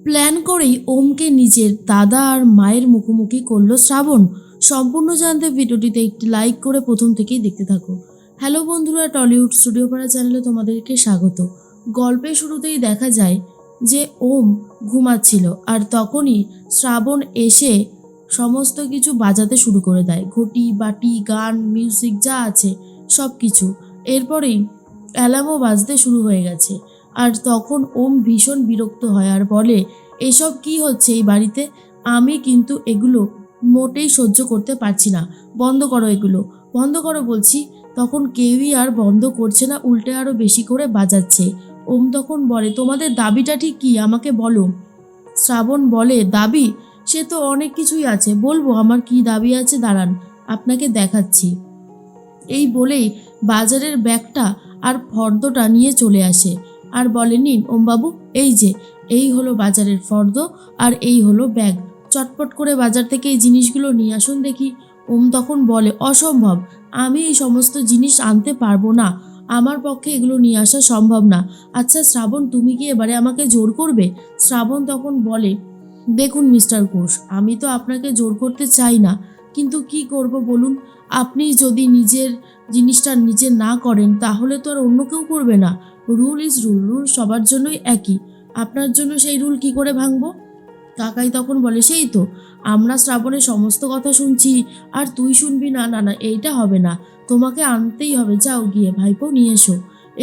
Plan করেই ওমকে নিজের দাদা আর মায়ের মুখোমুখি করলো শ্রাবণ। সম্পূর্ণ জানতে ভিডিওটিতে একটি লাইক করে প্রথম থেকেই দেখতে থাকো। হ্যালো বন্ধুরা, টলিউড স্টুডিও পাড়া চ্যানেলে তোমাদেরকে স্বাগত। গল্পের শুরুতেই দেখা যায় যে ওম ঘুমাচ্ছিল আর তখনই শ্রাবণ এসে সমস্ত কিছু বাজাতে শুরু করে দেয়, ঘটি বাটি গান মিউজিক যা আছে সব কিছু। এরপরেই অ্যালার্মও বাজতে শুরু হয়ে গেছে। আর তখন ওম ভীষণ বিরক্ত হয় আর বলে, এসব কি হচ্ছে এই বাড়িতে? আমি কিন্তু এগুলো মোটেই সহ্য করতে পারছি না, বন্ধ করো এগুলো, বন্ধ করো বলছি। তখন কেউই আর বন্ধ করছে না, উল্টে আরও বেশি করে বাজাচ্ছে। ওম তখন বলে, তোমাদের দাবিটা ঠিক কী আমাকে বলো। শ্রাবণ বলে, দাবি? সে তো অনেক কিছুই আছে, বলবো আমার কি দাবি আছে, দাঁড়ান আপনাকে দেখাচ্ছি। এই বলেই বাজারের ব্যাগটা আর ফর্দটা নিয়ে চলে আসে আর বলে, নিন ওমবাবু, এই যে এই হলো বাজারের ফর্দ আর এই হলো ব্যাগ, চটপট করে বাজার থেকে এই জিনিসগুলো নিয়ে আসুন দেখি। ওম তখন বলে, অসম্ভব, আমি এই সমস্ত জিনিস আনতে পারবো না, আমার পক্ষে এগুলো নিয়ে আসা সম্ভব না। আচ্ছা শ্রাবণ, তুমি কি এবারে আমাকে জোর করবে? শ্রাবণ তখন বলে, দেখুন মিস্টার ঘোষ, আমি তো আপনাকে জোর করতে চাই না, কিন্তু কি করব বলুন। আপনি যদি নিজের জিনিসটা নিজে না করেন তাহলে তো আর অন্য কেউ করবে না। রুল ইজ রুল, রুল সবার জন্যই একই, আপনার জন্য সেই রুল কি করে ভাঙবো? কাকাই তখন বলে, সেই তো আমরা শ্রাবণের সমস্ত কথা শুনছি আর তুই শুনবি না? না না, এইটা হবে না, তোমাকে আনতেই হবে, যাও গিয়ে ভাইপো নিয়ে এসো।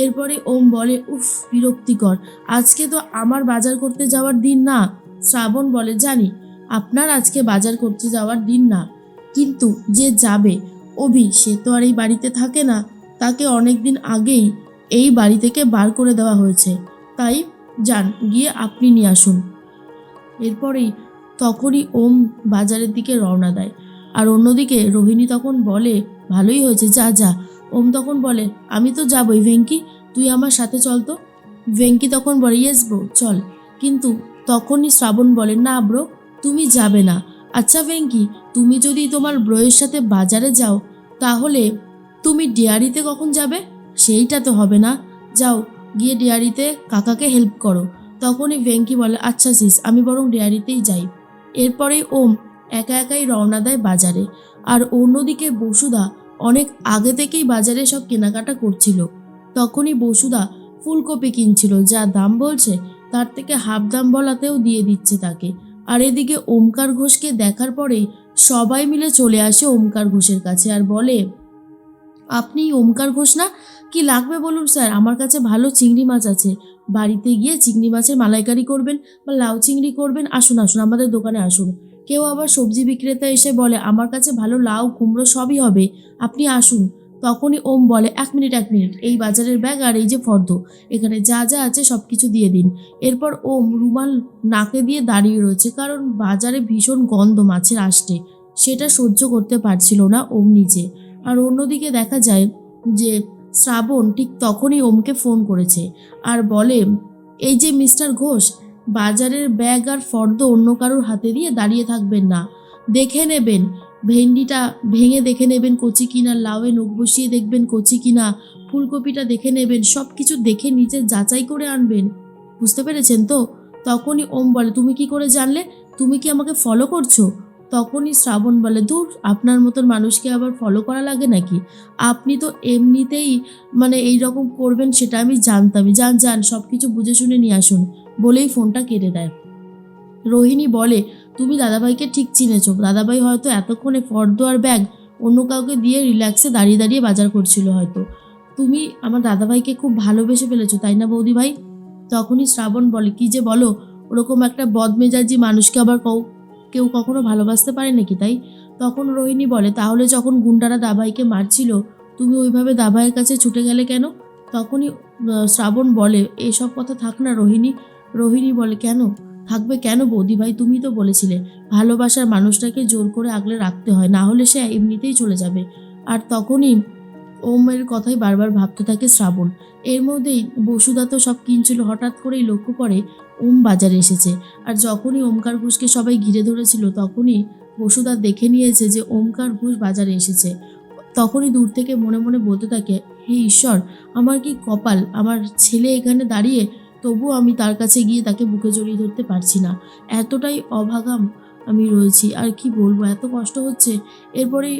এরপরে ওম বলে, উফ বিরক্তিকর, আজকে তো আমার বাজার করতে যাওয়ার দিন না। শ্রাবণ বলে, জানি আপনার আজকে বাজার করতে যাওয়ার দিন না, কিন্তু যে যাবে অভি, সে তো আর এই বাড়িতে থাকে না, তাকে অনেক দিন আগেই এই বাড়ি থেকে বার করে দেওয়া হয়েছে, তাই যান গিয়ে আপনি নিয়ে আসুন। এরপরেই তখনই ওম বাজারের দিকে রওনা দেয়। আর অন্যদিকে রোহিণী তখন বলে, ভালোই হয়েছে, যা যা। ওম তখন বলে, আমি তো যাবই ভেঙ্কি, তুই আমার সাথে চল তো। ভেঙ্কি তখন বলে, ইয়েস ব্রো চল। কিন্তু তখনই শ্রাবণ বলে, না ব্রো, তুমি যাবে না। আচ্ছা ভেঙ্কি, তুমি যদি তোমার ব্রোয়ের সাথে বাজারে যাও তাহলে তুমি ডেয়ারিতে কখন যাবে? সেইটা তো হবে না, যাও গিয়ে ডেয়ারিতে কাকাকে হেল্প করো। তখনই ভেঙ্কি বলে, আচ্ছা সিস, আমি বরং ডেয়ারিতেই যাই। এরপরেই ওম একা একাই রওনা দেয় বাজারে। আর অন্যদিকে বসুধা অনেক আগে থেকেই বাজারে সব কেনাকাটা করছিল। তখনই বসুধা ফুলকপি কিনছিল, যা দাম বলছে তার থেকে হাফ দাম বলাতেও দিয়ে দিচ্ছে তাকে। আর এদিকে ওমকার ঘোষকে দেখার পরেই সবাই মিলে চলে আসে ওমকার ঘোষের কাছে আর বলে, আপনি ওমকার ঘোষ না? কি লাগবে বলুন স্যার, আমার কাছে ভালো চিংড়ি মাছ আছে, বাড়িতে গিয়ে চিংড়ি মাছের মালাইকারি করবেন বা লাউ চিংড়ি করবেন, আসুন আসুন আমাদের দোকানে আসুন। কেউ আবার সবজি বিক্রেতা এসে বলে, আমার কাছে ভালো লাউ কুমড়ো সবই হবে, আপনি আসুন। তখনই ওম বলে, এক মিনিট এক মিনিট, এই বাজারের ব্যাগ আর এই যে ফর্দ, এখানে যা যা আছে সব কিছু দিয়ে দিন। এরপর ওম রুমাল নাকে দিয়ে দাঁড়িয়ে রয়েছে, কারণ বাজারে ভীষণ গন্ধ মাছের আসতে, সেটা সহ্য করতে পারছিল না ওম নিজে। আর অন্যদিকে দেখা যায় যে শ্রাবণ ঠিক তখনই ওমকে ফোন করেছে আর বলে, এই যে মিস্টার ঘোষ, বাজারের ব্যাগ আর ফর্দ অন্য কারোর হাতে দিয়ে দাঁড়িয়ে থাকবেন না, দেখে নেবেন ভেন্ডিটা ভেঙে দেখে নেবেন কচি কিনা, লাউয়ে নখ বসিয়ে দেখবেন কচি কিনা, ফুলকপিটা দেখে নেবেন, সব কিছু দেখে নিজে যাচাই করে আনবেন, বুঝতে পেরেছেন তো? তখনই ওম বলে, তুমি কি করে জানলে? তুমি কি আমাকে ফলো করছো? তখনই শ্রাবণ বলে, দূর, আপনার মতন মানুষকে আবার ফলো করা লাগে নাকি? আপনি তো এমনিতেই এই রকম করবেন সেটা আমি জানতামই, যান যান সব কিছু বুঝে শুনে নিয়ে আসুন, বলেই ফোনটা কেটে দেয়। রোহিণী বলে, তুমি দাদাভাইকে ঠিক চিনেছো, দাদাভাই হয়তো এতক্ষণে ফর্দ আর ব্যাগ অন্য কাউকে দিয়ে রিল্যাক্সে দাঁড়িয়ে দাঁড়িয়ে বাজার করছিল হয়তো, তুমি আমার দাদাভাইকে খুব ভালোবেসে ফেলেছো তাই না বৌদি ভাই? তখনই শ্রাবণ বলে, কি যে বলো, ওরকম একটা বদমেজাজি মানুষকে আবার কেউ কখনো ভালোবাসতে পারে নাকি তাই? তখন রোহিণী বলে, তাহলে যখন গুন্ডারা দাভাইকে মারছিল তুমি ওইভাবে দাভাইয়ের কাছে ছুটে গেলে কেন? তখনই শ্রাবণ বলে, এসব কথা থাক না রোহিণী। রোহিণী বলে, কেন থাকবে কেন বৌদি ভাই, তুমি তো বলেছিলে ভালোবাসার মানুষটাকে জোর করে আগলে রাখতে হয়, না হলে সে এমনিতেই চলে যাবে। আর তখনই ওমের কথাই বারবার ভাবতে থাকে শ্রাবণ। এর মধ্যেই বসুধা তো সব কিনছিল, হঠাৎ করেই লক্ষ্য করে ওম বাজারে এসেছে। আর যখনই ওমকার ঘোষকে সবাই ঘিরে ধরেছিল তখনই বসুধা দেখে নিয়েছে যে ওমকার ঘোষ বাজারে এসেছে। তখনই দূর থেকে মনে মনে বলতে থাকে, হে ঈশ্বর, আমার কি কপাল, আমার ছেলে এখানে দাঁড়িয়ে তবুও আমি তার কাছে গিয়ে তাকে বুকে জড়িয়ে ধরতে পারছি না। এতটাই অভাগা আমি রয়েছি, আর কি বলবো, এত কষ্ট হচ্ছে। এরপরে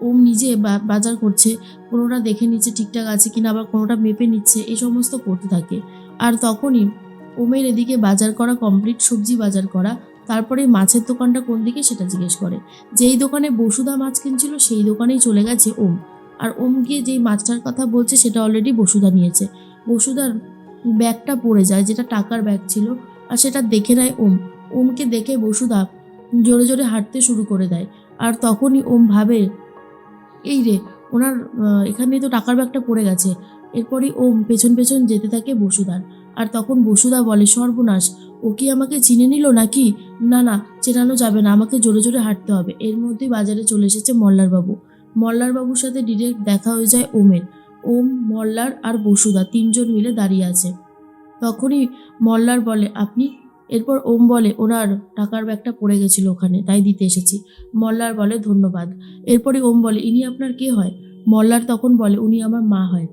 ওম নিজে বাজার করছে, কোনোটা দেখে নিচ্ছে ঠিকঠাক আছে কিনা, আবার কোনোটা মেপে নিচ্ছে, এই সমস্ত করতে থাকে। আর তখনই ওমের এদিকে বাজার করা কমপ্লিট, সবজি বাজার করা। তারপরে মাছের দোকানটা কোন দিকে সেটা জিজ্ঞেস করে। যেই দোকানে বসুধা মাছ কিনছিল সেই দোকানেই চলে গেছে ওম। আর ওম গিয়ে যেই মাছটার কথা বলছে সেটা অলরেডি বসুধা নিয়েছে। বসুধার ব্যাগটা পড়ে যায়, যেটা টাকার ব্যাগ ছিল, আর সেটা দেখে নেয় ওম। ওমকে দেখে বসুধা জোরে জোরে হাঁটতে শুরু করে দেয়। আর তখনই ওম ভাবে, এই রে, ওনার এখানেই তো টাকার ব্যাগটা পড়ে গেছে। এরপরই ওম পেছন পেছন যেতে থাকে বসুধার। আর তখন বসুধা বলে, সর্বনাশ, ও কি আমাকে চিনে নিল নাকি? না না, চেনানো যাবে না, আমাকে জোরে জোরে হাঁটতে হবে। এর মধ্যেই বাজারে চলে এসেছে মল্লারবাবু। মল্লারবাবুর সাথে ডিরেক্ট দেখা হয়ে যায় ওমের। ওম, মল্লার আর বসুধা তিনজন মিলে দাঁড়িয়ে আছে। তখনই মল্লার বলে, আপনি? এরপর ওম বলে, ওনার টাকার ব্যাগটা পড়ে গেছিল ওখানে, তাই দিতে এসেছি। মল্লার বলে, ধন্যবাদ। এরপরে ওম বলে, ইনি আপনার কে হয়? মল্লার তখন বলে, উনি আমার মা হয়।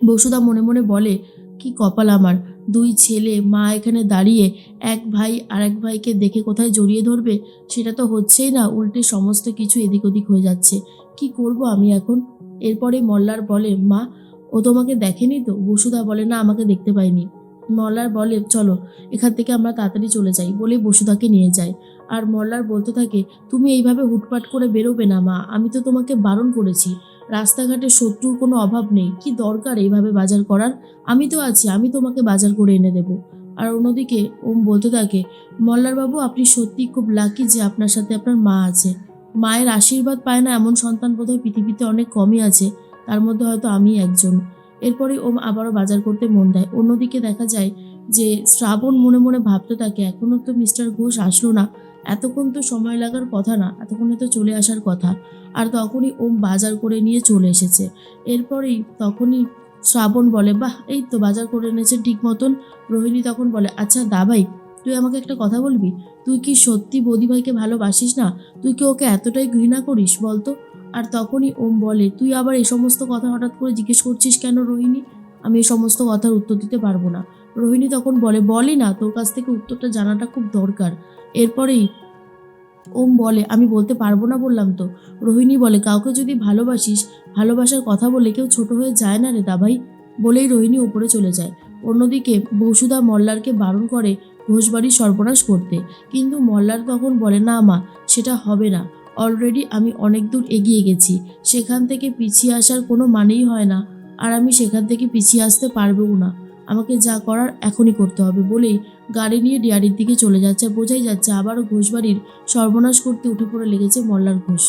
বসুধা মনে মনে বলে, কি কপাল আমার, দুই ছেলে, মা এখানে দাঁড়িয়ে, এক ভাই আর এক ভাইকে দেখে কোথায় জড়িয়ে ধরবে সেটা তো হচ্ছেই না, উল্টে সমস্ত কিছু এদিক ওদিক হয়ে যাচ্ছে। কি করব আমি এখন? এরপরে মল্লার বলে, মা, ও তোমাকে দেখেনি তো? বসুধা বলে, না, আমাকে দেখতে পাইনি। মল্লার বলে, চলো এখান থেকে আমরা তাড়াতাড়ি চলে যাই, বলে বসুধাকে নিয়ে যায়। আর মল্লার বলতে থাকে, তুমি এইভাবে হুটপাট করে বেরোবে না মা, আমি তো তোমাকে বারণ করেছি। রাস্তাঘাটে শত্রুর কোনো অভাব নেই, কি দরকার এইভাবে বাজার করার? আমি তো আছি, আমি তোমাকে বাজার করে এনে দেবো। আর অন্যদিকে ওম বলতে থাকে, মল্লারবাবু, আপনি সত্যি খুব লাকি যে আপনার সাথে আপনার মা আছে। মায়ের আশীর্বাদ পায় না এমন সন্তান বোধহয় পৃথিবীতে অনেক কমই আছে, তার মধ্যে হয়তো আমি একজন। এরপরে ওম আবারও বাজার করতে মন দেয়। অন্যদিকে দেখা যায় যে শ্রাবণ মনে মনে ভাবতে থাকে, এখনও তো মিস্টার ঘোষ আসলো না, এতক্ষণ তো সময় লাগার কথা না, এতক্ষণে তো চলে আসার কথা। আর তখনই ওম বাজার করে নিয়ে চলে এসেছে। তখনই শ্রাবণ বলে, বাহ, এই তো বাজার করে এনেছে ঠিক মতন। রোহিণী তখন বলে, আচ্ছা দাবাই, তুই আমাকে একটা কথা বলবি? তুই কি সত্যি বৌদিভাইকে ভালোবাসিস না? তুই কি ওকে এতটাই ঘৃণা করিস বলতো? আর তখনই ওম বলে, তুই আবার এই সমস্ত কথা হঠাৎ করে জিজ্ঞেস করছিস কেন রোহিণী? আমি এই সমস্ত কথার উত্তর দিতে পারবো না। রোহিণী তখন বলে, বলি না, তোর কাছ থেকে উত্তরটা জানাটা খুব দরকার। এরপরেই ওম বলে, আমি বলতে পারবো না বললাম তো। রোহিণী বলে, কাউকে যদি ভালোবাসিস, ভালোবাসার কথা বলে কেউ ছোট হয়ে যায় না রে দাভাই। বলেই রোহিণী ওপরে চলে যায়। অন্যদিকে বসুধা মল্লারকে বারণ করে ঘোষবাড়ির সর্বনাশ করতে, কিন্তু মল্লার তখন বলে, না মা, সেটা হবে না। অলরেডি আমি অনেক দূর এগিয়ে গেছি, সেখান থেকে পিছিয়ে আসার কোনো মানেই হয় না, আর আমি সেখান থেকে পিছিয়ে আসতে পারবেও না। আমাকে যা করার এখনই করতে হবে, বলেই গাড়ি নিয়ে ডিয়ারির দিকে চলে যাচ্ছে। বোঝাই যাচ্ছে আবারও ঘোষবাড়ির সর্বনাশ করতে উঠে পড়ে লেগেছে মল্লার ঘোষ।